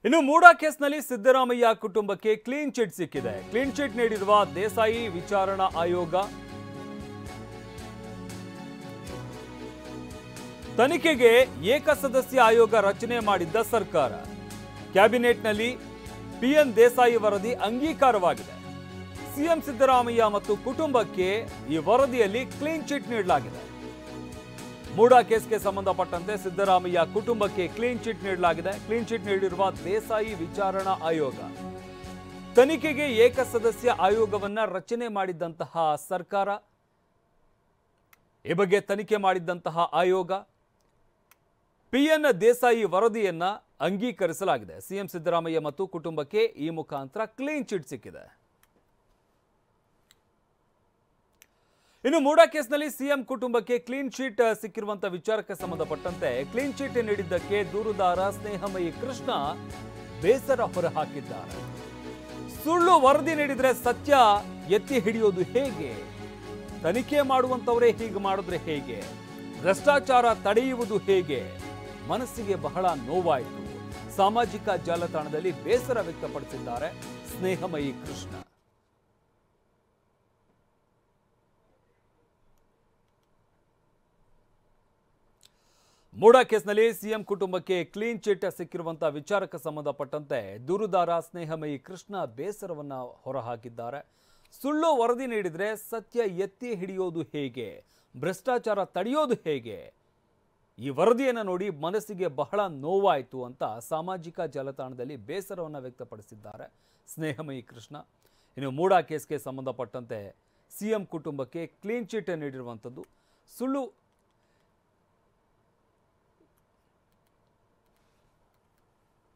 ಇನ್ನು ಮೂಡಾ ಕೇಸ್ನಲ್ಲಿ ಸಿದ್ದರಾಮಯ್ಯ ಕುಟುಂಬಕ್ಕೆ ಕ್ಲೀನ್ ಚಿಟ್ ಸಿಕ್ಕಿದೆ. ಕ್ಲೀನ್ ಚಿಟ್ ನೀಡಿರುವ ದೇಸಾಯಿ ವಿಚಾರಣಾ ಆಯೋಗ ತನಿಖೆಗೆ ಏಕಸದಸ್ಯ ಆಯೋಗ ರಚನೆ ಮಾಡಿದ್ದ ಸರ್ಕಾರ. ಕ್ಯಾಬಿನೆಟ್ನಲ್ಲಿ ಪಿಎನ್ ದೇಸಾಯಿ ವರದಿ ಅಂಗೀಕಾರವಾಗಿದೆ. ಸಿಎಂ ಸಿದ್ದರಾಮಯ್ಯ ಮತ್ತು ಕುಟುಂಬಕ್ಕೆ ಈ ವರದಿಯಲ್ಲಿ ಕ್ಲೀನ್ ಚಿಟ್ ನೀಡಲಾಗಿದೆ. ಮೂಡಾ ಕೇಸ್ಗೆ ಸಂಬಂಧಪಟ್ಟಂತೆ ಸಿದ್ದರಾಮಯ್ಯ ಕುಟುಂಬಕ್ಕೆ ಕ್ಲೀನ್ ಚಿಟ್ ನೀಡಲಾಗಿದೆ. ಕ್ಲೀನ್ ಚಿಟ್ ನೀಡಿರುವ ದೇಸಾಯಿ ವಿಚಾರಣಾ ಆಯೋಗ ತನಿಖೆಗೆ ಏಕಸದಸ್ಯ ಆಯೋಗವನ್ನ ರಚನೆ ಮಾಡಿದ್ದಂತಹ ಸರ್ಕಾರ. ಈ ಬಗ್ಗೆ ತನಿಖೆ ಮಾಡಿದ್ದಂತಹ ಆಯೋಗ ಪಿಎನ್ ದೇಸಾಯಿ ವರದಿಯನ್ನ ಅಂಗೀಕರಿಸಲಾಗಿದೆ. ಸಿಎಂ ಸಿದ್ದರಾಮಯ್ಯ ಮತ್ತು ಕುಟುಂಬಕ್ಕೆ ಈ ಮುಖಾಂತರ ಕ್ಲೀನ್ ಚಿಟ್ ಸಿಕ್ಕಿದೆ. ಇನ್ನು ಮೂಡಾ ಕೇಸ್ನಲ್ಲಿ ಸಿಎಂ ಕುಟುಂಬಕ್ಕೆ ಕ್ಲೀನ್ ಚೀಟ್ ಸಿಕ್ಕಿರುವಂತಹ ವಿಚಾರಕ್ಕೆ ಸಂಬಂಧಪಟ್ಟಂತೆ ಕ್ಲೀನ್ ಚೀಟ್ ನೀಡಿದ್ದಕ್ಕೆ ದೂರುದಾರ ಸ್ನೇಹಮಯಿ ಕೃಷ್ಣ ಬೇಸರ ಹೊರಹಾಕಿದ್ದಾರೆ. ಸುಳ್ಳು ವರದಿ ನೀಡಿದ್ರೆ ಸತ್ಯ ಎತ್ತಿ ಹಿಡಿಯೋದು ಹೇಗೆ? ತನಿಖೆ ಮಾಡುವಂತವರೇ ಹೀಗೆ ಮಾಡಿದ್ರೆ ಹೇಗೆ? ಭ್ರಷ್ಟಾಚಾರ ತಡೆಯುವುದು ಹೇಗೆ? ಮನಸ್ಸಿಗೆ ಬಹಳ ನೋವಾಯಿತು. ಸಾಮಾಜಿಕ ಜಾಲತಾಣದಲ್ಲಿ ಬೇಸರ ವ್ಯಕ್ತಪಡಿಸಿದ್ದಾರೆ ಸ್ನೇಹಮಯಿ ಕೃಷ್ಣ. ಮೂಡಾ ಕೇಸ್ನಲ್ಲಿ ಸಿಎಂ ಕುಟುಂಬಕ್ಕೆ ಕ್ಲೀನ್ ಚಿಟ್ ಸಿಕ್ಕಿರುವಂತಹ ವಿಚಾರಕ್ಕೆ ಸಂಬಂಧಪಟ್ಟಂತೆ ದೂರುದಾರ ಸ್ನೇಹಮಯಿ ಕೃಷ್ಣ ಬೇಸರವನ್ನ ಹೊರಹಾಕಿದ್ದಾರೆ. ಸುಳ್ಳು ವರದಿ ನೀಡಿದ್ರೆ ಸತ್ಯ ಎತ್ತಿ ಹಿಡಿಯೋದು ಹೇಗೆ? ಭ್ರಷ್ಟಾಚಾರ ತಡೆಯೋದು ಹೇಗೆ? ಈ ವರದಿಯನ್ನು ನೋಡಿ ಮನಸ್ಸಿಗೆ ಬಹಳ ನೋವಾಯಿತು ಅಂತ ಸಾಮಾಜಿಕ ಜಾಲತಾಣದಲ್ಲಿ ಬೇಸರವನ್ನು ವ್ಯಕ್ತಪಡಿಸಿದ್ದಾರೆ ಸ್ನೇಹಮಯಿ ಕೃಷ್ಣ. ಇನ್ನು ಮೂಡಾ ಕೇಸ್ಗೆ ಸಂಬಂಧಪಟ್ಟಂತೆ ಸಿಎಂ ಕುಟುಂಬಕ್ಕೆ ಕ್ಲೀನ್ ಚಿಟ್ ನೀಡಿರುವಂಥದ್ದು ಸುಳ್ಳು